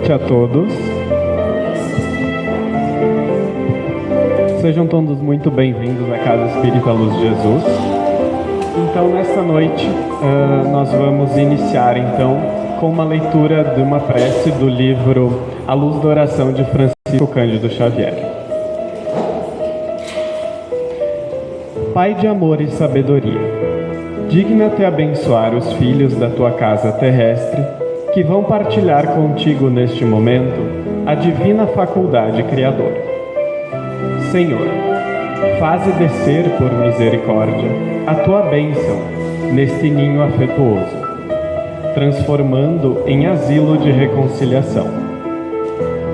noite a todos. Sejam todos muito bem-vindos à Casa Espírita Luz de Jesus. Então, nesta noite, nós vamos iniciar, então, com uma leitura de uma prece do livro A Luz da Oração de Francisco Cândido Xavier. Pai de amor e sabedoria, digna-te abençoar os filhos da tua casa terrestre, que vão partilhar contigo neste momento a divina faculdade criadora. Senhor, faze descer por misericórdia a tua bênção neste ninho afetuoso, transformando em asilo de reconciliação.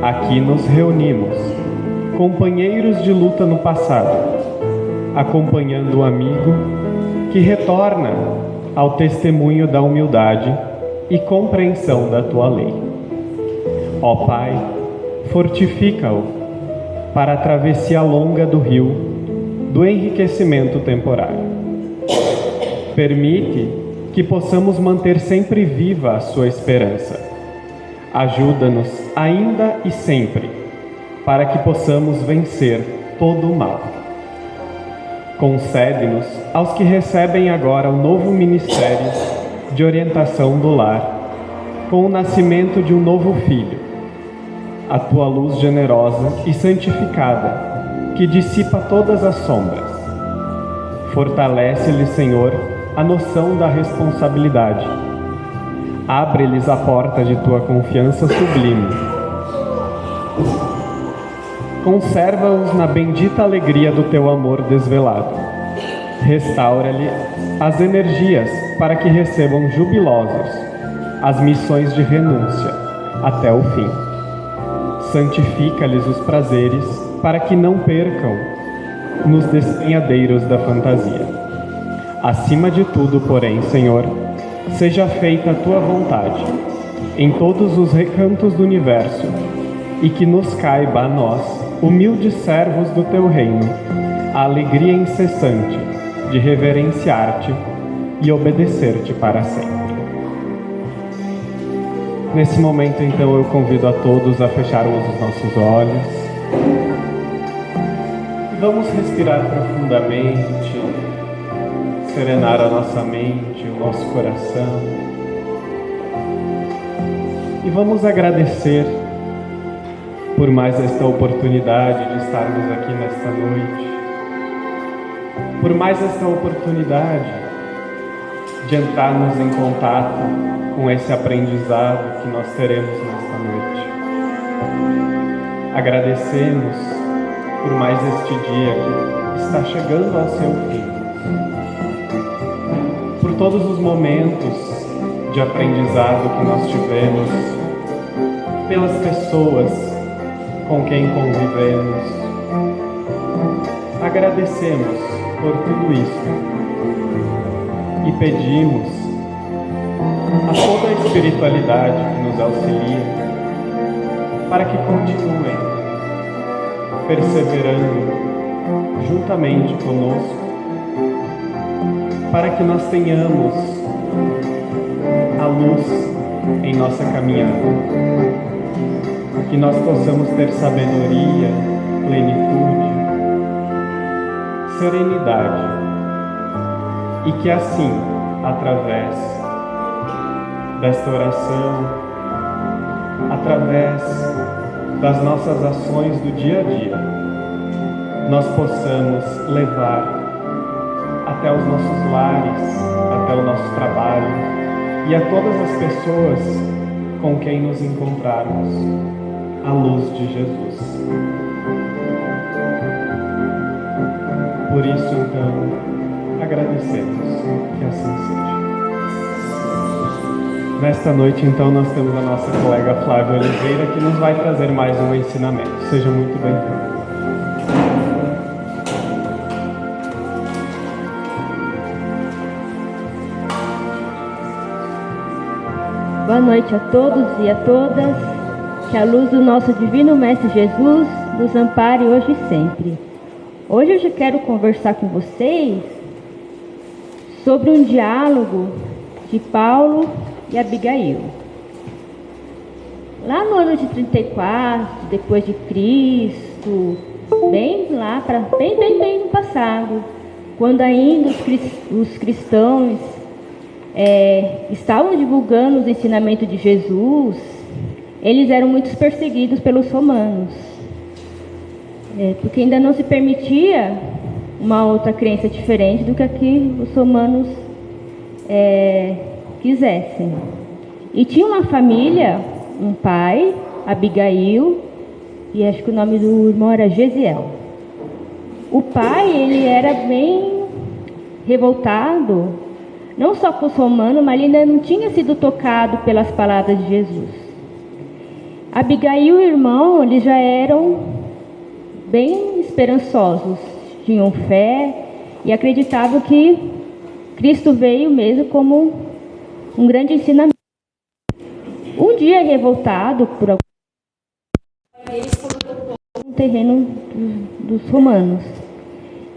Aqui nos reunimos, companheiros de luta no passado, acompanhando o amigo que retorna ao testemunho da humildade e compreensão da tua lei. Ó Pai, fortifica-o para a travessia longa do rio do enriquecimento temporário. Permite que possamos manter sempre viva a sua esperança. Ajuda-nos ainda e sempre, para que possamos vencer todo o mal. Concede-nos aos que recebem agora o novo ministério de orientação do lar, com o nascimento de um novo filho, a tua luz generosa e santificada, que dissipa todas as sombras. Fortalece-lhes, Senhor, a noção da responsabilidade. Abre-lhes a porta de tua confiança sublime. Conserva-os na bendita alegria do teu amor desvelado. Restaura-lhe as energias para que recebam jubilosos as missões de renúncia até o fim. Santifica-lhes os prazeres para que não percam nos despenhadeiros da fantasia. Acima de tudo, porém, Senhor, seja feita a tua vontade em todos os recantos do universo e que nos caiba a nós, humildes servos do teu reino, a alegria incessante de reverenciar-te e obedecer-te para sempre. Nesse momento, então, eu convido a todos a fecharmos os nossos olhos. E vamos respirar profundamente, serenar a nossa mente, o nosso coração. E vamos agradecer por mais esta oportunidade de estarmos aqui nesta noite, por mais esta oportunidade de entrarmos em contato com esse aprendizado que nós teremos nesta noite. Agradecemos por mais este dia que está chegando ao seu fim, por todos os momentos de aprendizado que nós tivemos, pelas pessoas com quem convivemos. Agradecemos por tudo isso e pedimos a toda a espiritualidade que nos auxilia para que continuem perseverando juntamente conosco, para que nós tenhamos a luz em nossa caminhada, que nós possamos ter sabedoria, plenitude, serenidade, e que assim, através desta oração, através das nossas ações do dia a dia, nós possamos levar até os nossos lares, até o nosso trabalho e a todas as pessoas com quem nos encontrarmos a luz de Jesus. Por isso, então, agradecemos que assim seja. Nesta noite, então, nós temos a nossa colega Flávia Oliveira, que nos vai trazer mais um ensinamento. Seja muito bem-vindo. Boa noite a todos e a todas. Que a luz do nosso Divino Mestre Jesus nos ampare hoje e sempre. Hoje eu já quero conversar com vocês sobre um diálogo de Paulo e Abigail. lá no ano de 34, depois de Cristo, bem lá para bem no passado, quando ainda os cristãos estavam divulgando os ensinamentos de Jesus, eles eram muito perseguidos pelos romanos, porque ainda não se permitia uma outra crença diferente do que aqui os romanos quisessem. E tinha uma família, um pai, Abigail, e acho que o nome do irmão era Gesiel. O pai, ele era bem revoltado, não só com os romanos, mas ele ainda não tinha sido tocado pelas palavras de Jesus. Abigail e o irmão, eles já eram bem esperançosos, tinham fé e acreditavam que Cristo veio mesmo como um grande ensinamento. Um dia, revoltado por algum, eles colocou no terreno dos romanos.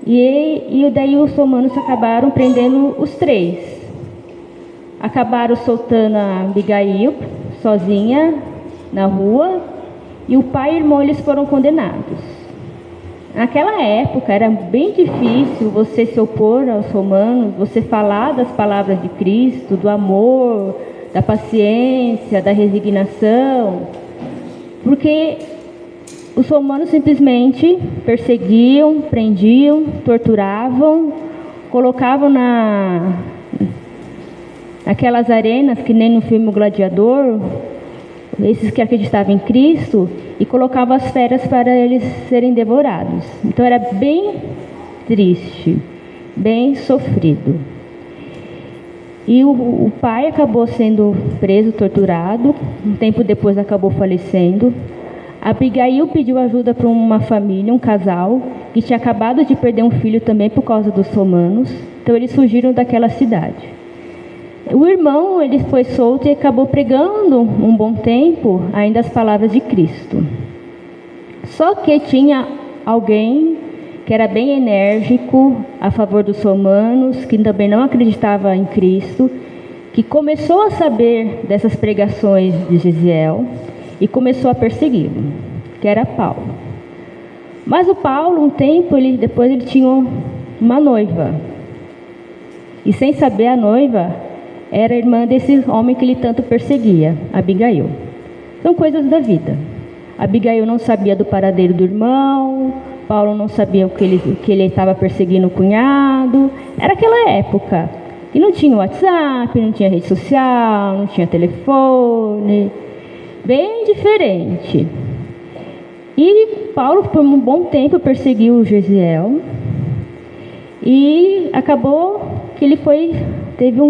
E daí os romanos acabaram prendendo os três. Acabaram soltando a Abigail sozinha na rua, e o pai e o irmão eles foram condenados. Naquela época era bem difícil você se opor aos romanos, você falar das palavras de Cristo, do amor, da paciência, da resignação, porque os romanos simplesmente perseguiam, prendiam, torturavam, colocavam naquelas arenas, que nem no filme O Gladiador, esses que acreditavam em Cristo, e colocavam as feras para eles serem devorados. Então era bem triste, bem sofrido. E o pai acabou sendo preso, torturado, um tempo depois acabou falecendo. Abigail pediu ajuda para uma família, um casal, que tinha acabado de perder um filho também por causa dos romanos. Então eles fugiram daquela cidade. O irmão, ele foi solto e acabou pregando um bom tempo ainda as palavras de Cristo. Só que tinha alguém que era bem enérgico a favor dos romanos, que também não acreditava em Cristo, que começou a saber dessas pregações de Gesiel e começou a persegui-lo, que era Paulo. Mas o Paulo, um tempo, depois ele tinha uma noiva. E sem saber, a noiva era irmã desse homem que ele tanto perseguia, Abigail. São coisas da vida. Abigail não sabia do paradeiro do irmão, Paulo não sabia que ele estava perseguindo o cunhado. Era aquela época. E não tinha WhatsApp, não tinha rede social, não tinha telefone. Bem diferente. E Paulo, por um bom tempo, perseguiu o Gesiel. E acabou que ele teve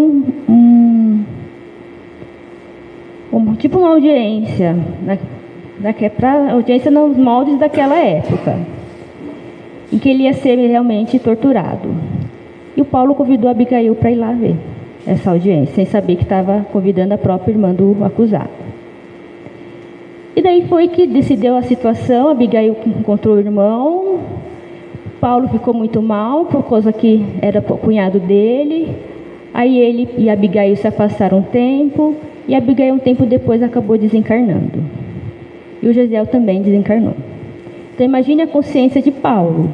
tipo uma audiência, para audiência nos moldes daquela época, em que ele ia ser realmente torturado. E o Paulo convidou a Abigail para ir lá ver essa audiência, sem saber que estava convidando a própria irmã do acusado. E daí foi que decidiu a situação. Abigail encontrou o irmão. Paulo ficou muito mal, por causa que era o cunhado dele. Aí ele e Abigail se afastaram um tempo, e Abigail um tempo depois acabou desencarnando. E o Gesiel também desencarnou. Então imagine a consciência de Paulo,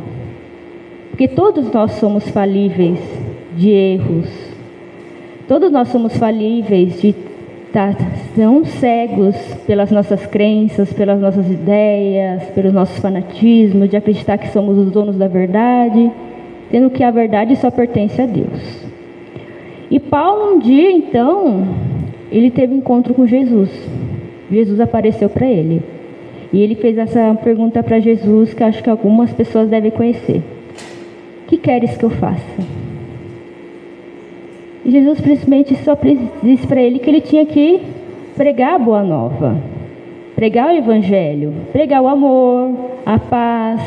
porque todos nós somos falíveis de erros, todos nós somos falíveis de estar tão cegos pelas nossas crenças, pelas nossas ideias, pelos nossos fanatismos, de acreditar que somos os donos da verdade, sendo que a verdade só pertence a Deus. E Paulo um dia, então, ele teve um encontro com Jesus. Jesus apareceu para ele. E ele fez essa pergunta para Jesus, que acho que algumas pessoas devem conhecer. O que queres que eu faça? E Jesus simplesmente só disse para ele que ele tinha que pregar a boa nova. Pregar o evangelho. Pregar o amor, a paz.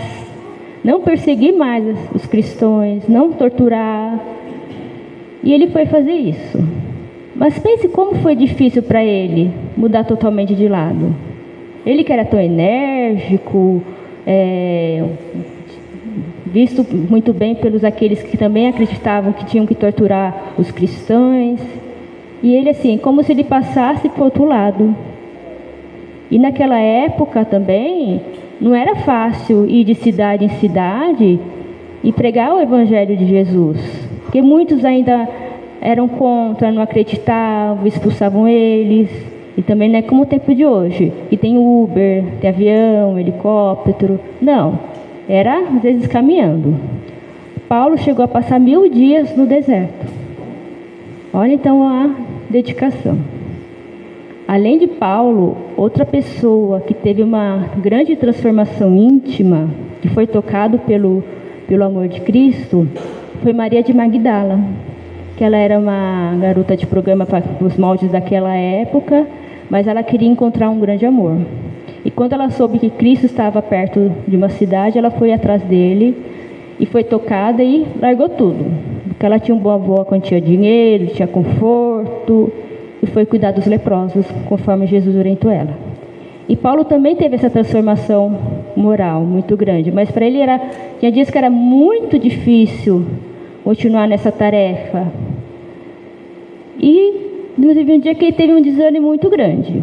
Não perseguir mais os cristãos. Não torturar. E ele foi fazer isso. Mas pense como foi difícil para ele mudar totalmente de lado. Ele que era tão enérgico, visto muito bem pelos aqueles que também acreditavam que tinham que torturar os cristãos. E ele assim, como se ele passasse para o outro lado. E naquela época também não era fácil ir de cidade em cidade e pregar o Evangelho de Jesus, porque muitos ainda eram contra, não acreditavam, expulsavam eles. E também não é como o tempo de hoje, que tem Uber, tem avião, helicóptero. Não, era às vezes caminhando. Paulo chegou a passar 1000 dias no deserto. Olha então a dedicação. Além de Paulo, outra pessoa que teve uma grande transformação íntima, que foi tocado pelo amor de Cristo, foi Maria de Magdala, que ela era uma garota de programa para os moldes daquela época, mas ela queria encontrar um grande amor. E quando ela soube que Cristo estava perto de uma cidade, ela foi atrás dele e foi tocada e largou tudo. Porque ela tinha uma boa quantia de dinheiro, tinha conforto, e foi cuidar dos leprosos, conforme Jesus orientou ela. E Paulo também teve essa transformação moral muito grande, mas para ele tinha dias que era muito difícil continuar nessa tarefa. E inclusive um dia que ele teve um desânimo muito grande.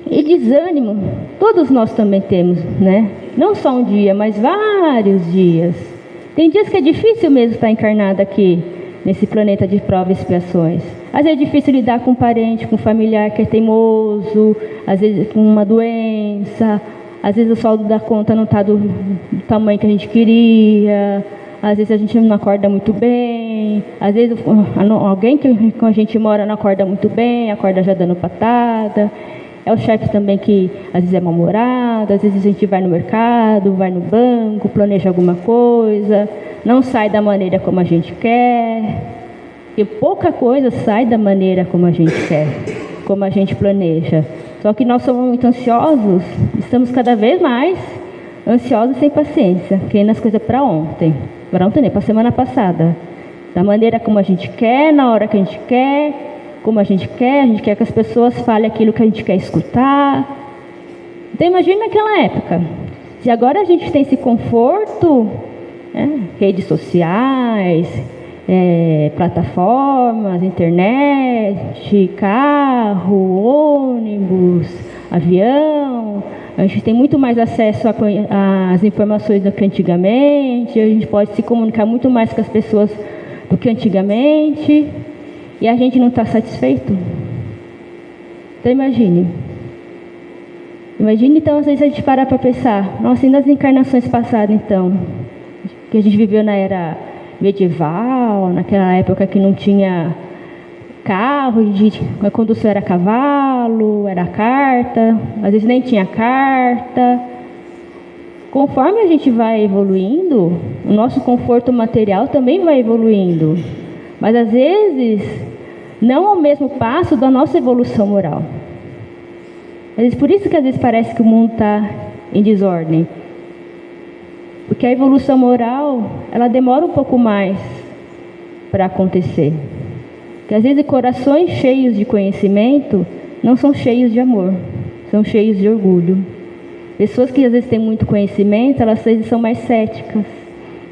E desânimo, todos nós também temos, né? Não só um dia, mas vários dias. Tem dias que é difícil mesmo estar encarnado aqui, nesse planeta de provas e expiações. Às vezes é difícil lidar com um parente, com um familiar que é teimoso, às vezes com uma doença, às vezes o saldo da conta não está do tamanho que a gente queria, às vezes a gente não acorda muito bem, às vezes alguém que com a gente mora não acorda muito bem, acorda já dando patada. É o chefe também que às vezes é mal-humorado, às vezes a gente vai no mercado, vai no banco, planeja alguma coisa, não sai da maneira como a gente quer. E pouca coisa sai da maneira como a gente quer, como a gente planeja. Só que nós somos muito ansiosos, estamos cada vez mais ansiosos e sem paciência, querendo as coisas para ontem. Para ontem, para a semana passada. Da maneira como a gente quer, na hora que a gente quer, como a gente quer que as pessoas falem aquilo que a gente quer escutar. Então imagine naquela época. Se agora a gente tem esse conforto, redes sociais, plataformas, internet, carro, ônibus, avião, a gente tem muito mais acesso às informações do que antigamente, a gente pode se comunicar muito mais com as pessoas do que antigamente, e a gente não está satisfeito. Então imagine então, às vezes a gente parar para pensar, nossa, e nas encarnações passadas então, que a gente viveu na era medieval, naquela época que não tinha carro, a condução era cavalo, era carta, às vezes nem tinha carta. Conforme a gente vai evoluindo, o nosso conforto material também vai evoluindo, mas às vezes não ao mesmo passo da nossa evolução moral. Às vezes, por isso que às vezes parece que o mundo está em desordem. Porque a evolução moral, ela demora um pouco mais para acontecer. Porque às vezes corações cheios de conhecimento não são cheios de amor, são cheios de orgulho. Pessoas que às vezes têm muito conhecimento, elas às vezes são mais céticas,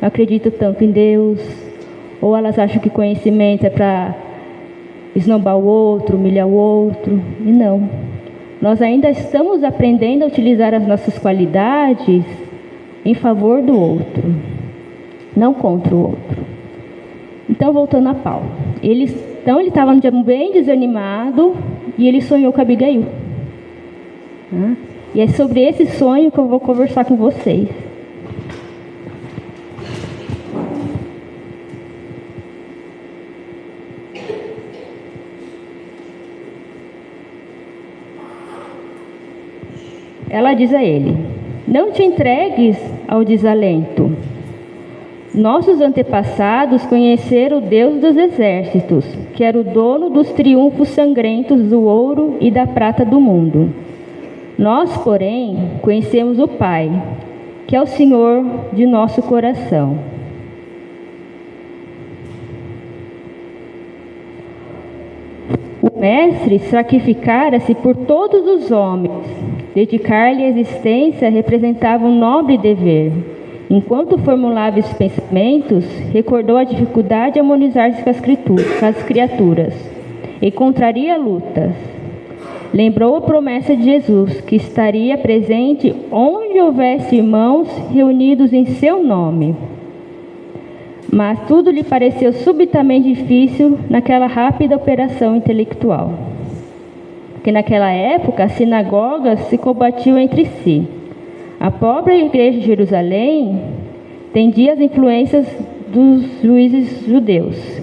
não acreditam tanto em Deus, ou elas acham que conhecimento é para esnobar o outro, humilhar o outro, e não. Nós ainda estamos aprendendo a utilizar as nossas qualidades em favor do outro, não contra o outro. Então, voltando a Paulo. Ele estava um dia bem desanimado e ele sonhou com Abigail. E é sobre esse sonho que eu vou conversar com vocês. Ela diz a ele: não te entregues ao desalento. Nossos antepassados conheceram o Deus dos exércitos, que era o dono dos triunfos sangrentos do ouro e da prata do mundo. Nós, porém, conhecemos o Pai, que é o Senhor de nosso coração. O Mestre sacrificara-se por todos os homens. Dedicar-lhe a existência representava um nobre dever. Enquanto formulava esses pensamentos, recordou a dificuldade de harmonizar-se com as criaturas. Encontraria lutas. lembrou a promessa de Jesus, que estaria presente onde houvesse irmãos reunidos em seu nome. Mas tudo lhe pareceu subitamente difícil naquela rápida operação intelectual. Porque naquela época as sinagogas se combatiam entre si. A pobre igreja de Jerusalém tendia as influências dos juízes judeus.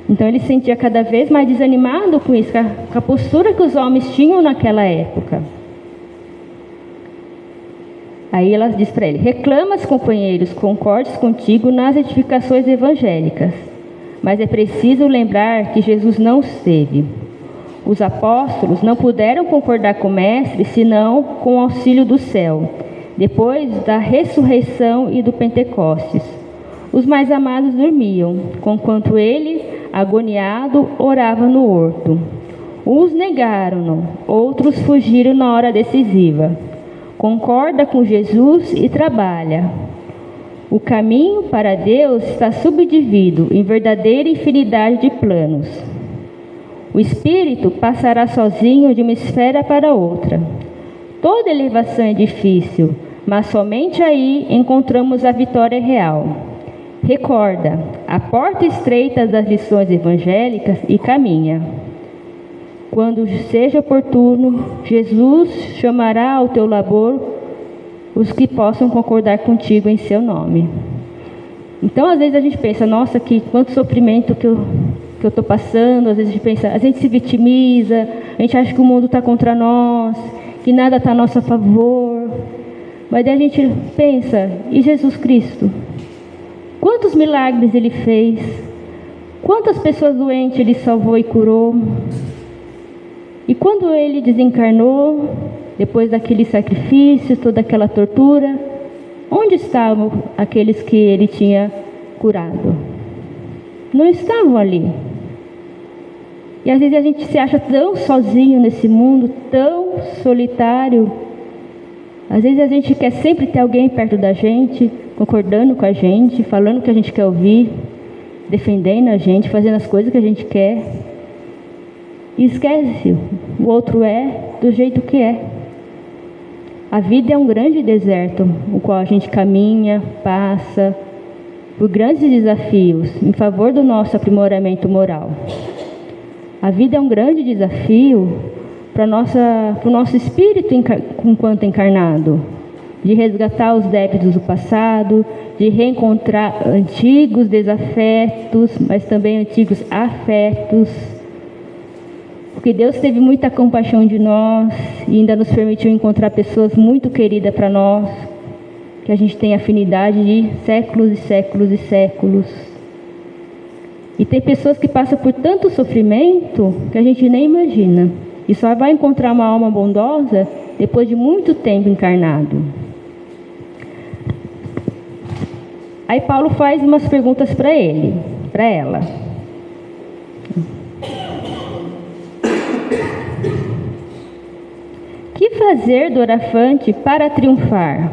Então ele se sentia cada vez mais desanimado com isso, com a postura que os homens tinham naquela época. Aí ela diz para ele: reclamas, companheiros, concordes contigo nas edificações evangélicas, mas é preciso lembrar que Jesus não esteve. Os apóstolos não puderam concordar com o Mestre senão com o auxílio do céu, depois da ressurreição e do Pentecostes. Os mais amados dormiam, conquanto ele, agoniado, orava no horto. Uns negaram-no, outros fugiram na hora decisiva. Concorda com Jesus e trabalha. O caminho para Deus está subdividido em verdadeira infinidade de planos. O espírito passará sozinho de uma esfera para outra. Toda elevação é difícil, mas somente aí encontramos a vitória real. Recorda, a porta estreita das lições evangélicas e caminha. Quando seja oportuno, Jesus chamará ao teu labor os que possam concordar contigo em seu nome. Então, às vezes a gente pensa, nossa, quanto sofrimento que eu estou passando. Às vezes a gente se vitimiza, a gente acha que o mundo está contra nós, que nada está a nosso favor. Mas daí a gente pensa, e Jesus Cristo? Quantos milagres Ele fez? Quantas pessoas doentes Ele salvou e curou? E quando Ele desencarnou, depois daquele sacrifício, toda aquela tortura, onde estavam aqueles que Ele tinha curado? Não estavam ali. E às vezes a gente se acha tão sozinho nesse mundo, tão solitário. Às vezes a gente quer sempre ter alguém perto da gente, concordando com a gente, falando o que a gente quer ouvir, defendendo a gente, fazendo as coisas que a gente quer. E esquece, o outro é do jeito que é. A vida é um grande deserto, o qual a gente caminha, passa por grandes desafios em favor do nosso aprimoramento moral. A vida é um grande desafio para o nosso espírito enquanto encarnado, de resgatar os débitos do passado, de reencontrar antigos desafetos, mas também antigos afetos. Porque Deus teve muita compaixão de nós e ainda nos permitiu encontrar pessoas muito queridas para nós, que a gente tem afinidade de séculos e séculos e séculos. E tem pessoas que passam por tanto sofrimento que a gente nem imagina. E só vai encontrar uma alma bondosa depois de muito tempo encarnado. Aí Paulo faz umas perguntas para ela. Que fazer, Dorafante, para triunfar?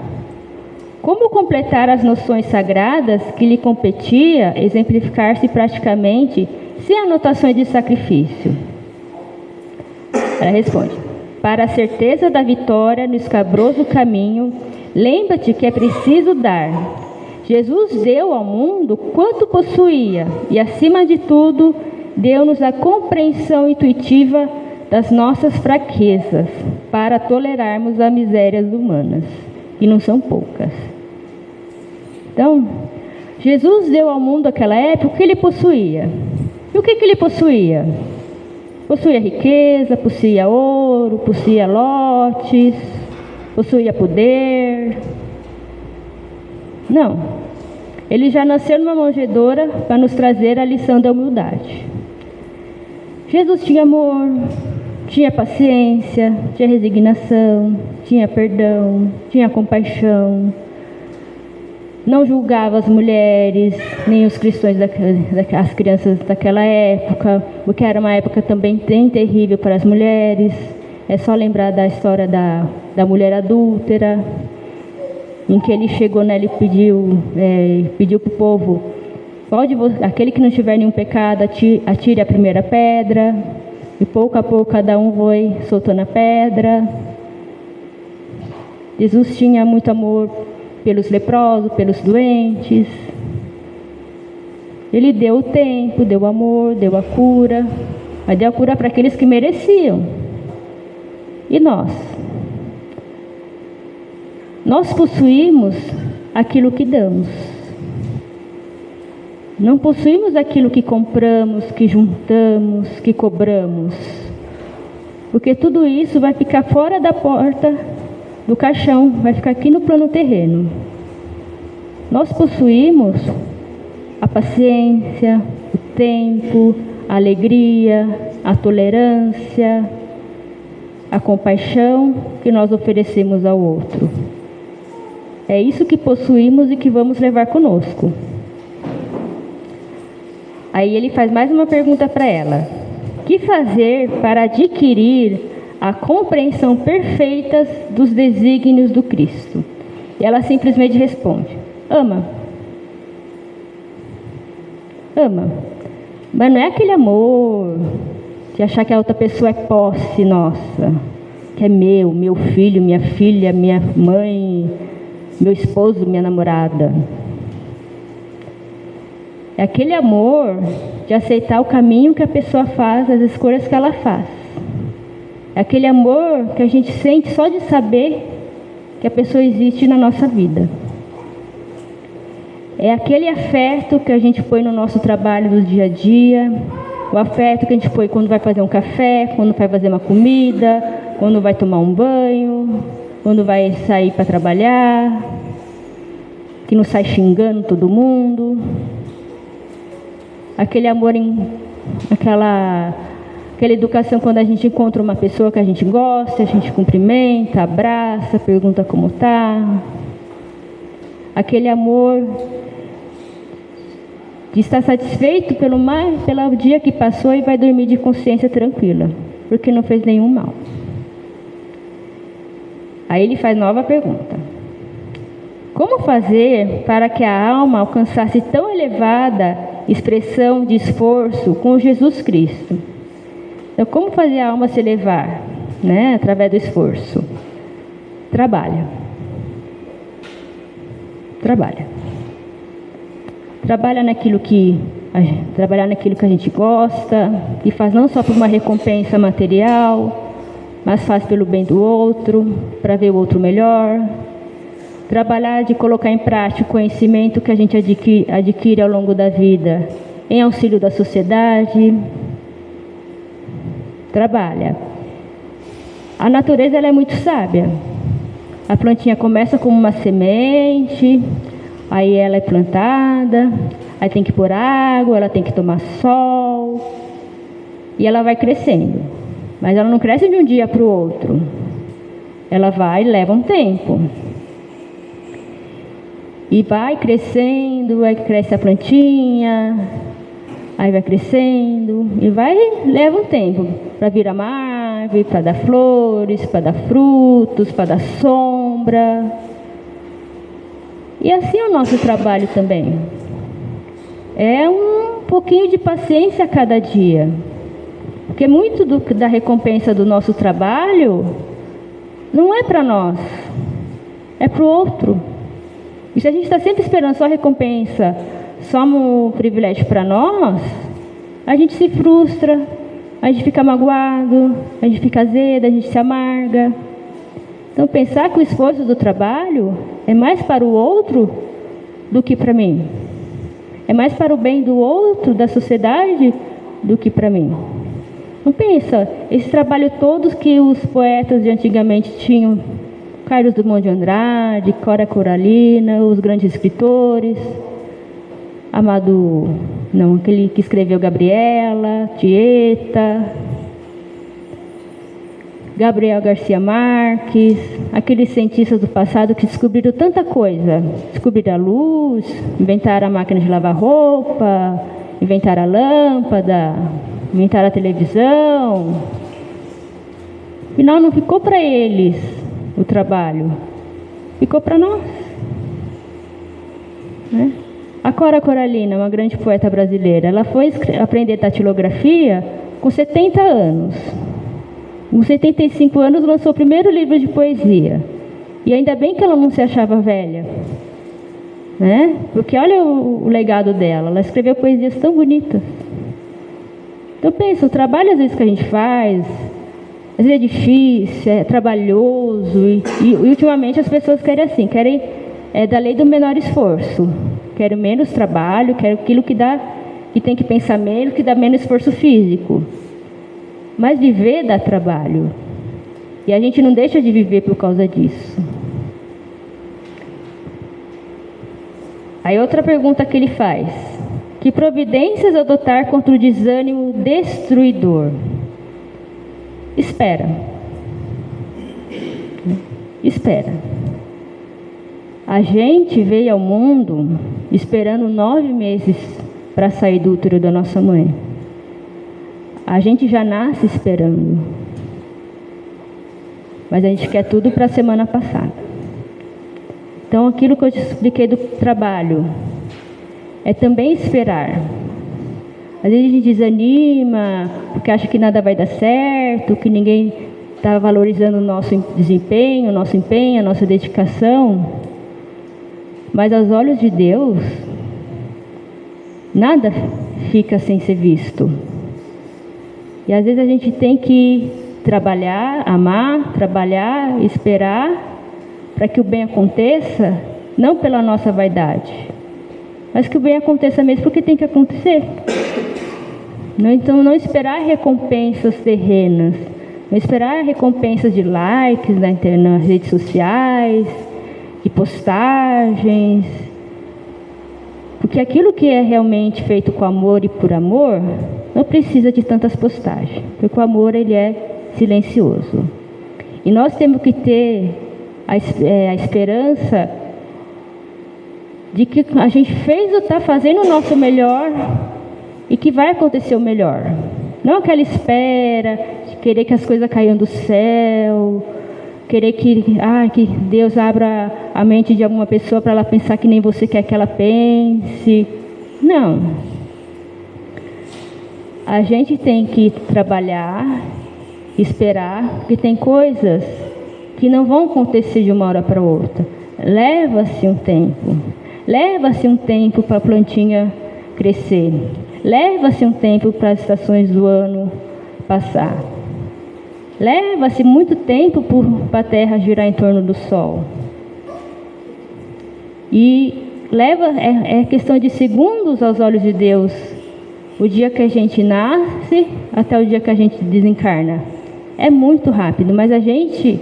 Como completar as noções sagradas que lhe competia exemplificar-se praticamente sem anotações de sacrifício? Ela responde: para a certeza da vitória no escabroso caminho, lembra-te que é preciso dar. Jesus deu ao mundo quanto possuía e, acima de tudo, deu-nos a compreensão intuitiva das nossas fraquezas para tolerarmos as misérias humanas, e não são poucas. Então, Jesus deu ao mundo naquela época o que ele possuía. E o que ele possuía? Possuía riqueza, possuía ouro, possuía lotes, possuía poder. Não. Ele já nasceu numa manjedoura para nos trazer a lição da humildade. Jesus tinha amor, tinha paciência, tinha resignação, tinha perdão, tinha compaixão. Não julgava as mulheres, nem os cristãos, as crianças daquela época, porque era uma época também bem terrível para as mulheres. É só lembrar da história da mulher adúltera, em que ele chegou, né, ele pediu para o povo: aquele que não tiver nenhum pecado, atire a primeira pedra. E pouco a pouco cada um foi soltando a pedra. Jesus tinha muito amor pelos leprosos, pelos doentes. Ele deu o tempo, deu o amor, deu a cura. Mas deu a cura para aqueles que mereciam. E nós? Nós possuímos aquilo que damos. Não possuímos aquilo que compramos, que juntamos, que cobramos. Porque tudo isso vai ficar fora da porta do caixão, vai ficar aqui no plano terreno. Nós possuímos a paciência, o tempo, a alegria, a tolerância, a compaixão que nós oferecemos ao outro. É isso que possuímos e que vamos levar conosco. Aí ele faz mais uma pergunta para ela. O que fazer para adquirir a compreensão perfeita dos desígnios do Cristo? E ela simplesmente responde: ama. Ama. Mas não é aquele amor de achar que a outra pessoa é posse nossa, que é meu filho, minha filha, minha mãe, meu esposo, minha namorada. É aquele amor de aceitar o caminho que a pessoa faz, as escolhas que ela faz. É aquele amor que a gente sente só de saber que a pessoa existe na nossa vida. É aquele afeto que a gente põe no nosso trabalho do dia a dia, o afeto que a gente põe quando vai fazer um café, quando vai fazer uma comida, quando vai tomar um banho, quando vai sair para trabalhar, que não sai xingando todo mundo. Aquele amor, aquela educação quando a gente encontra uma pessoa que a gente gosta, a gente cumprimenta, abraça, pergunta como está. Aquele amor de estar satisfeito pelo dia que passou e vai dormir de consciência tranquila, porque não fez nenhum mal. Aí ele faz nova pergunta. Como fazer para que a alma alcançasse tão elevada expressão de esforço com Jesus Cristo? Então, como fazer a alma se elevar, né? Através do esforço. Trabalha. Trabalha naquilo que a gente gosta, e faz não só por uma recompensa material, mas faz pelo bem do outro, para ver o outro melhor. Trabalhar de colocar em prática o conhecimento que a gente adquire ao longo da vida, em auxílio da sociedade. Trabalha. A natureza ela é muito sábia. A plantinha começa como uma semente, aí ela é plantada, aí tem que pôr água, ela tem que tomar sol, e ela vai crescendo. Mas ela não cresce de um dia para o outro. Ela vai e leva um tempo. E vai crescendo, aí cresce a plantinha, aí vai crescendo, e leva um tempo para virar uma árvore, para dar flores, para dar frutos, para dar sombra. E assim é o nosso trabalho também. É um pouquinho de paciência a cada dia. Porque muito da recompensa do nosso trabalho não é para nós, é para o outro. E se a gente está sempre esperando só recompensa, só um privilégio para nós, a gente se frustra, a gente fica magoado, a gente fica azedo, a gente se amarga. Então pensar que o esforço do trabalho é mais para o outro do que para mim. É mais para o bem do outro, da sociedade, do que para mim. Não pensa, esse trabalho todos que os poetas de antigamente tinham, Carlos Drummond de Andrade, Cora Coralina, os grandes escritores, aquele que escreveu Gabriela, Tieta, Gabriel Garcia Marques, aqueles cientistas do passado que descobriram tanta coisa. Descobriram a luz, inventaram a máquina de lavar roupa, inventaram a lâmpada, inventaram a televisão. Afinal, não ficou para eles o trabalho, ficou para nós, né? A Cora Coralina, uma grande poeta brasileira, ela foi aprender datilografia com com 70 anos. Com 75 anos lançou o primeiro livro de poesia. E ainda bem que ela não se achava velha, né? Porque olha o legado dela. Ela escreveu poesias tão bonitas. Então pensa, o trabalho às vezes que a gente faz, às vezes é difícil, é trabalhoso. E ultimamente as pessoas querem da lei do menor esforço. Querem menos trabalho, querem aquilo que tem que pensar menos, que dá menos esforço físico. Mas viver dá trabalho. E a gente não deixa de viver por causa disso. Aí outra pergunta que ele faz: que providências adotar contra o desânimo destruidor? Espera. Espera. A gente veio ao mundo esperando 9 meses para sair do útero da nossa mãe. A gente já nasce esperando. Mas a gente quer tudo para a semana passada. Então, aquilo que eu te expliquei do trabalho é também esperar. Às vezes a gente desanima, porque acha que nada vai dar certo, que ninguém está valorizando o nosso desempenho, o nosso empenho, a nossa dedicação. Mas aos olhos de Deus, nada fica sem ser visto. E às vezes a gente tem que trabalhar, amar, trabalhar, esperar, para que o bem aconteça, não pela nossa vaidade, mas que o bem aconteça mesmo porque tem que acontecer. Então, não esperar recompensas terrenas, não esperar recompensas de likes nas redes sociais, de postagens, porque aquilo que é realmente feito com amor e por amor, não precisa de tantas postagens, porque o amor ele é silencioso. E nós temos que ter a esperança de que a gente fez ou está fazendo o nosso melhor e que vai acontecer o melhor. Não aquela espera de querer que as coisas caiam do céu, querer que Deus abra a mente de alguma pessoa para ela pensar que nem você quer que ela pense. Não. A gente tem que trabalhar, esperar, porque tem coisas que não vão acontecer de uma hora para outra. Leva-se um tempo. Leva-se um tempo para a plantinha crescer. Leva-se um tempo para as estações do ano passar. Leva-se muito tempo para a Terra girar em torno do Sol. E é questão de segundos aos olhos de Deus. O dia que a gente nasce até o dia que a gente desencarna. É muito rápido, mas a gente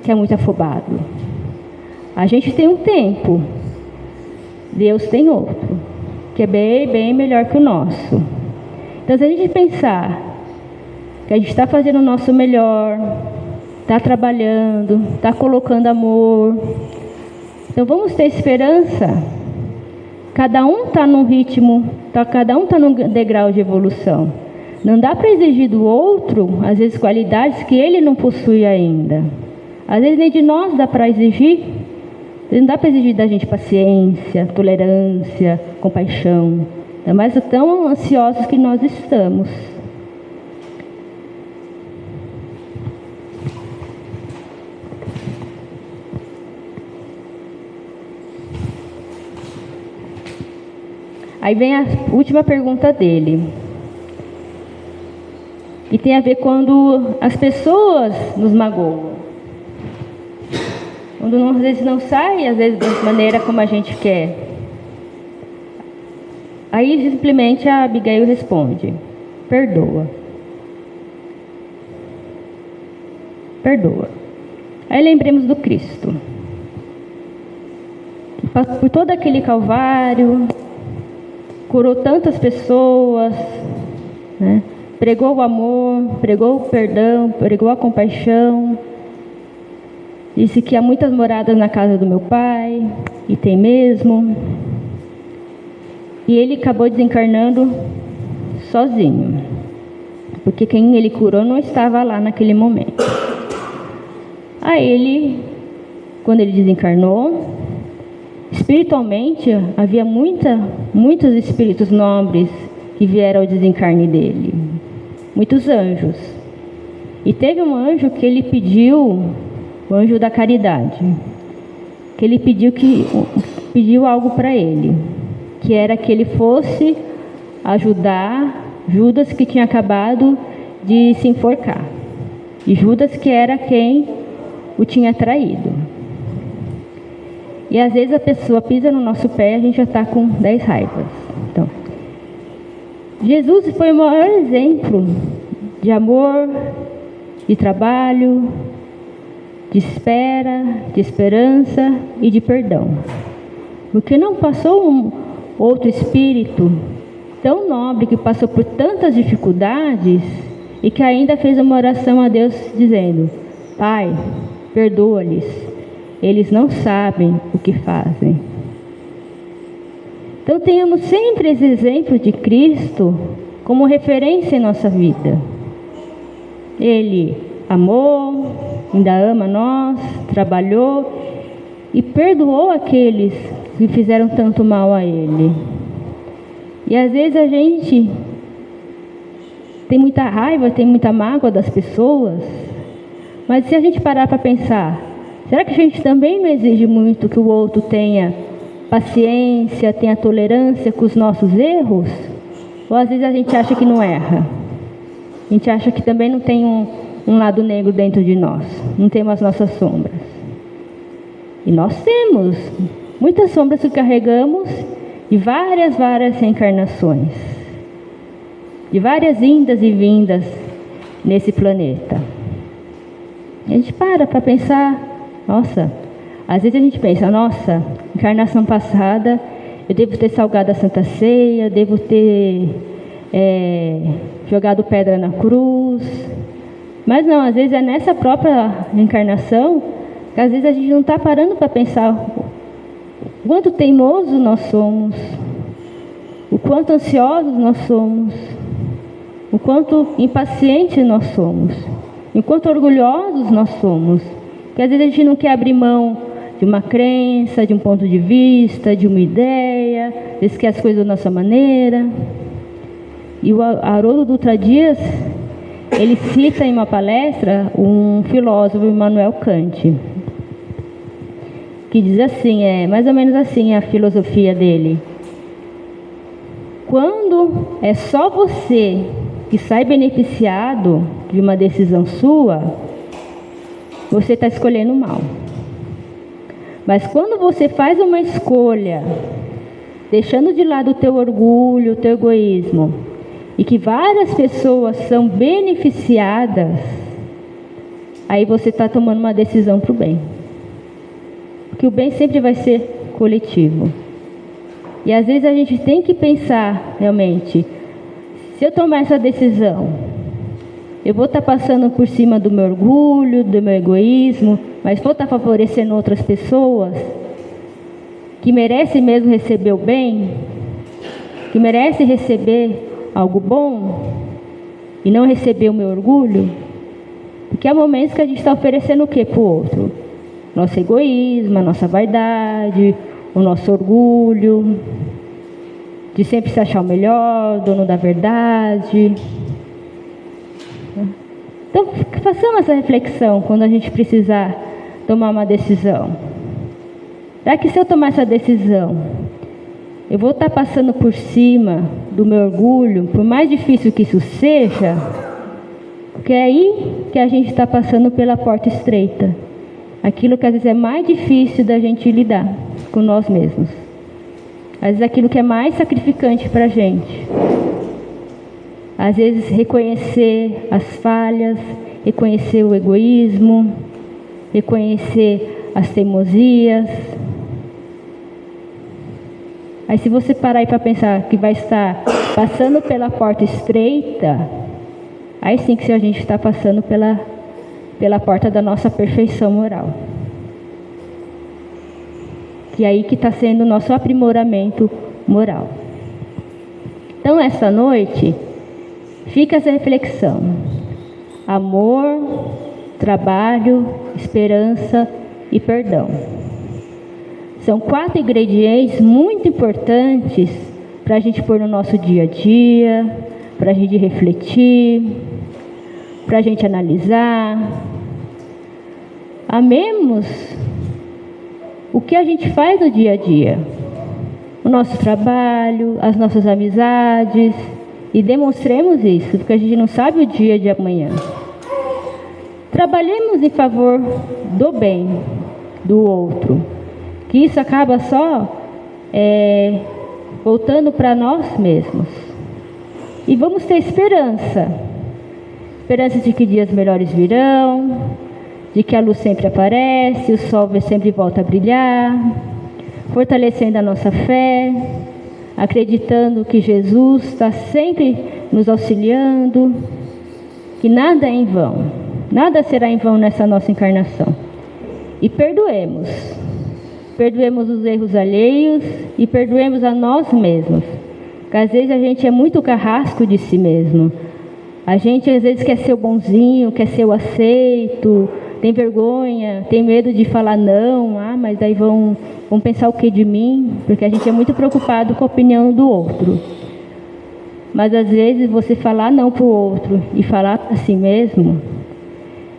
que é muito afobado. A gente tem um tempo. Deus tem outro, que é bem, bem melhor que o nosso. Então, se a gente pensar que a gente está fazendo o nosso melhor, está trabalhando, está colocando amor, então vamos ter esperança. Cada um está num ritmo, cada um está num degrau de evolução. Não dá para exigir do outro, às vezes, qualidades que ele não possui ainda. Às vezes nem de nós dá para exigir. Não dá para exigir da gente paciência, tolerância, compaixão. Ainda mais tão ansiosos que nós estamos. Aí vem a última pergunta dele. E tem a ver quando as pessoas nos magoam. Quando às vezes não sai, às vezes da maneira como a gente quer. Aí simplesmente a Abigail responde: perdoa. Perdoa. Aí lembremos do Cristo. Por todo aquele calvário, curou tantas pessoas, né? Pregou o amor, pregou o perdão, pregou a compaixão. Disse que há muitas moradas na casa do meu pai, e tem mesmo. E ele acabou desencarnando sozinho, porque quem ele curou não estava lá naquele momento. Aí ele, quando ele desencarnou, espiritualmente havia muitos espíritos nobres que vieram ao desencarne dele. muitos anjos. E teve um anjo que ele pediu, o anjo da caridade, que ele pediu algo para ele, que era que ele fosse ajudar Judas, que tinha acabado de se enforcar. E Judas, que era quem o tinha traído. E às vezes a pessoa pisa no nosso pé e a gente já está com 10 raivas. Então, Jesus foi o maior exemplo de amor, de trabalho, de espera, de esperança e de perdão. Porque não passou um outro espírito tão nobre que passou por tantas dificuldades e que ainda fez uma oração a Deus dizendo: Pai, perdoa-lhes, eles não sabem o que fazem. Então tenhamos sempre esse exemplo de Cristo como referência em nossa vida. Ele amou, ainda ama nós, trabalhou e perdoou aqueles que fizeram tanto mal a Ele. E às vezes a gente tem muita raiva, tem muita mágoa das pessoas, mas se a gente parar para pensar, será que a gente também não exige muito que o outro tenha paciência, tenha tolerância com os nossos erros? Ou às vezes a gente acha que não erra? A gente acha que também não tem um lado negro dentro de nós, não temos as nossas sombras. E nós temos muitas sombras que carregamos de várias reencarnações, de várias indas e vindas nesse planeta. E a gente para pensar, nossa, às vezes a gente pensa, nossa, encarnação passada, eu devo ter salgado a Santa Ceia, eu devo ter jogado pedra na cruz. Mas não, às vezes é nessa própria encarnação que às vezes a gente não está parando para pensar o quanto teimosos nós somos, o quanto ansiosos nós somos, o quanto impacientes nós somos, o quanto orgulhosos nós somos. Que às vezes a gente não quer abrir mão de uma crença, de um ponto de vista, de uma ideia, às vezes quer as coisas da nossa maneira. E o Haroldo Dutra Dias, ele cita em uma palestra um filósofo, Immanuel Kant, que diz assim, mais ou menos assim a filosofia dele: quando é só você que sai beneficiado de uma decisão sua, você está escolhendo mal. Mas quando você faz uma escolha, deixando de lado o teu orgulho, o teu egoísmo, e que várias pessoas são beneficiadas, aí você está tomando uma decisão para o bem. Porque o bem sempre vai ser coletivo. E às vezes a gente tem que pensar realmente, se eu tomar essa decisão, eu vou estar passando por cima do meu orgulho, do meu egoísmo, mas vou estar favorecendo outras pessoas que merecem mesmo receber o bem, que merecem receber algo bom e não receber o meu orgulho. Porque há momentos que a gente está oferecendo o que para o outro? Nosso egoísmo, a nossa vaidade, o nosso orgulho, de sempre se achar o melhor, dono da verdade. Então, façamos essa reflexão quando a gente precisar tomar uma decisão. Será que se eu tomar essa decisão, eu vou estar passando por cima do meu orgulho, por mais difícil que isso seja? Porque é aí que a gente está passando pela porta estreita. Aquilo que às vezes é mais difícil da gente lidar com nós mesmos. Às vezes aquilo que é mais sacrificante para a gente. Às vezes reconhecer as falhas, reconhecer o egoísmo, reconhecer as teimosias. Aí se você parar aí para pensar que vai estar passando pela porta estreita, aí sim que a gente está passando pela porta da nossa perfeição moral. Que é aí que está sendo o nosso aprimoramento moral. Então essa noite, fica essa reflexão: amor, trabalho, esperança e perdão. São 4 ingredientes muito importantes para a gente pôr no nosso dia a dia, para a gente refletir, para a gente analisar. Amemos o que a gente faz no dia a dia, o nosso trabalho, as nossas amizades, e demonstremos isso, porque a gente não sabe o dia de amanhã. Trabalhemos em favor do bem do outro, que isso acaba só voltando para nós mesmos. E vamos ter esperança de que dias melhores virão, de que a luz sempre aparece, o sol sempre volta a brilhar, fortalecendo a nossa fé, acreditando que Jesus está sempre nos auxiliando, que nada é em vão, nada será em vão nessa nossa encarnação. E perdoemos os erros alheios e perdoemos a nós mesmos, porque às vezes a gente é muito carrasco de si mesmo. A gente às vezes quer ser o bonzinho, quer ser o aceito, tem vergonha, tem medo de falar não, mas daí vão pensar o que de mim, porque a gente é muito preocupado com a opinião do outro. Mas às vezes você falar não para o outro e falar para si mesmo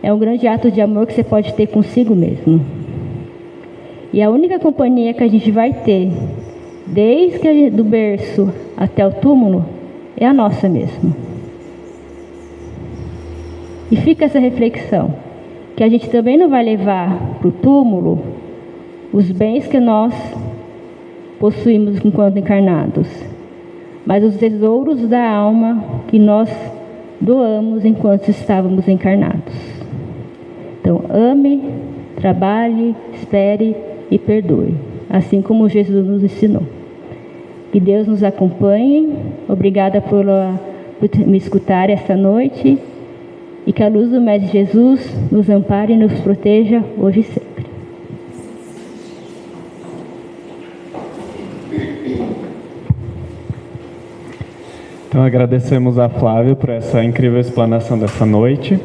é um grande ato de amor que você pode ter consigo mesmo. E a única companhia que a gente vai ter, desde do berço até o túmulo, é a nossa mesmo. E fica essa reflexão, que a gente também não vai levar para o túmulo os bens que nós possuímos enquanto encarnados, mas os tesouros da alma que nós doamos enquanto estávamos encarnados. Então, ame, trabalhe, espere e perdoe, assim como Jesus nos ensinou. Que Deus nos acompanhe. Obrigada por me escutar esta noite. E que a luz do Mestre Jesus nos ampare e nos proteja hoje e sempre. Então agradecemos a Flávia por essa incrível explanação dessa noite.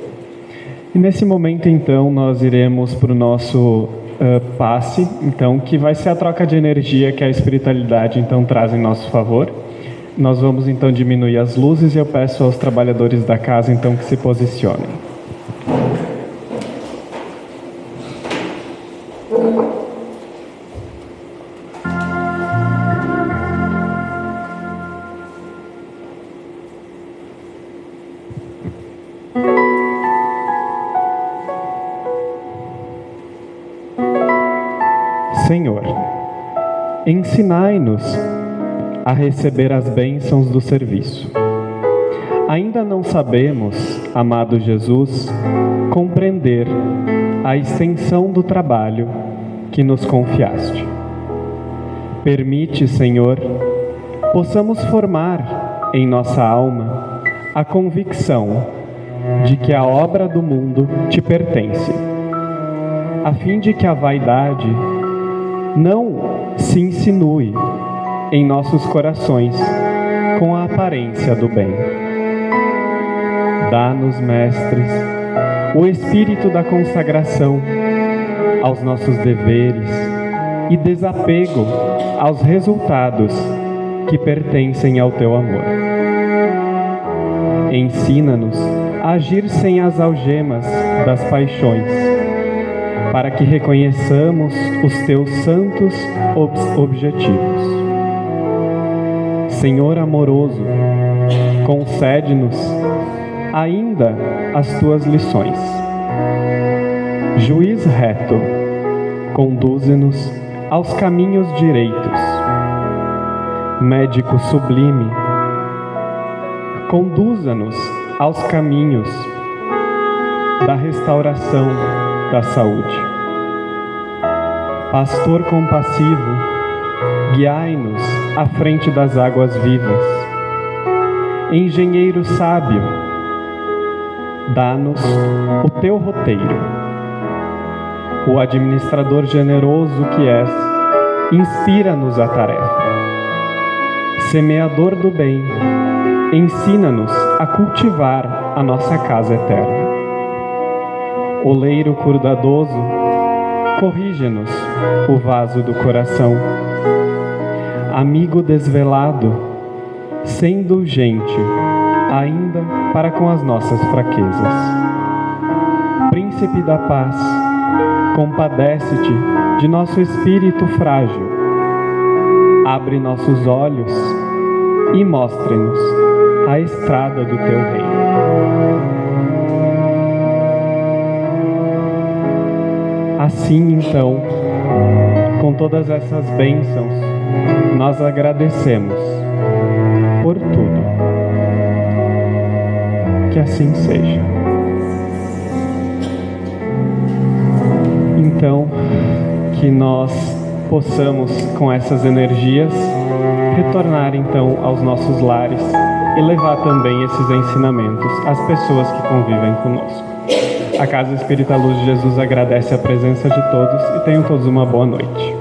E nesse momento, então, nós iremos para o nosso passe, então, que vai ser a troca de energia que a espiritualidade, então, traz em nosso favor. Nós vamos, então, diminuir as luzes e eu peço aos trabalhadores da casa, então, que se posicionem. Senhor, ensinai-nos a receber as bênçãos do serviço. Ainda não sabemos, amado Jesus, compreender a extensão do trabalho que nos confiaste. Permite, Senhor, possamos formar em nossa alma a convicção de que a obra do mundo te pertence, a fim de que a vaidade não se insinue em nossos corações com a aparência do bem. Dá-nos, mestres, o espírito da consagração aos nossos deveres e desapego aos resultados que pertencem ao teu amor. Ensina-nos a agir sem as algemas das paixões, para que reconheçamos os teus santos objetivos. Senhor amoroso, concede-nos ainda as tuas lições. Juiz reto, conduze-nos aos caminhos direitos. Médico sublime, conduza-nos aos caminhos da restauração da saúde. Pastor compassivo, guiai-nos à frente das águas vivas. Engenheiro sábio, dá-nos o teu roteiro. O administrador generoso que és, inspira-nos a tarefa. Semeador do bem, ensina-nos a cultivar a nossa casa eterna. Oleiro cuidadoso, corrige-nos o vaso do coração. Amigo desvelado, ser indulgente, ainda para com as nossas fraquezas. Príncipe da paz, compadece-te de nosso espírito frágil. Abre nossos olhos e mostre-nos a estrada do teu reino. Assim, então, com todas essas bênçãos, nós agradecemos por tudo. Que assim seja. Então, que nós possamos, com essas energias, retornar então aos nossos lares e levar também esses ensinamentos às pessoas que convivem conosco. A Casa Espírita Luz de Jesus agradece a presença de todos e tenham todos uma boa noite.